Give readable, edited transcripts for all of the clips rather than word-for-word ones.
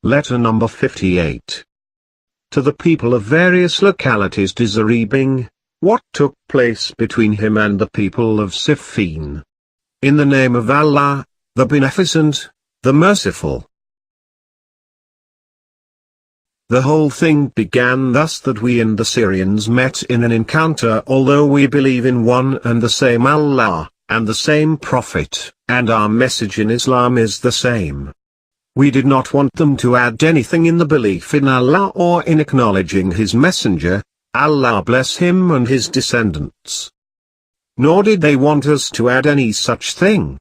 Letter number 58. To the people of various localities deserving, what took place between him and the people of Siffin. In the name of Allah, the Beneficent, the Merciful. The whole thing began thus, that we and the Syrians met in an encounter. Although we believe in one and the same Allah, and the same Prophet, and our message in Islam is the same, we did not want them to add anything in the belief in Allah or in acknowledging His Messenger, Allah bless him and his descendants. Nor did they want us to add any such thing.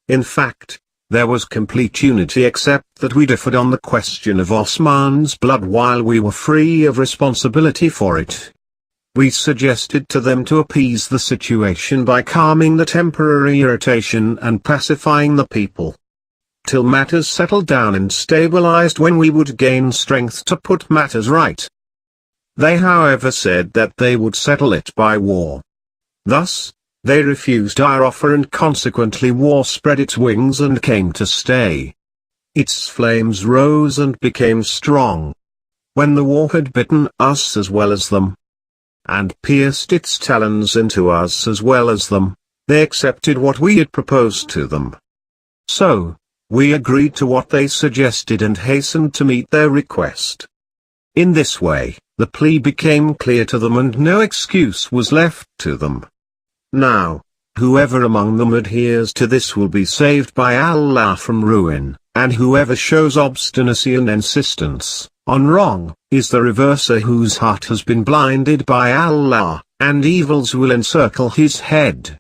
In fact, there was complete unity, except that we differed on the question of Osman's blood while we were free of responsibility for it. We suggested to them to appease the situation by calming the temporary irritation and pacifying the people, till matters settled down and stabilized, when we would gain strength to put matters right. They however said that they would settle it by war. Thus, they refused our offer, and consequently war spread its wings and came to stay. Its flames rose and became strong. When the war had bitten us as well as them, and pierced its talons into us as well as them, they accepted what we had proposed to them. So, we agreed to what they suggested and hastened to meet their request. In this way, the plea became clear to them and no excuse was left to them. Now, whoever among them adheres to this will be saved by Allah from ruin, and whoever shows obstinacy and insistence on wrong is the reverser, whose heart has been blinded by Allah, and evils will encircle his head.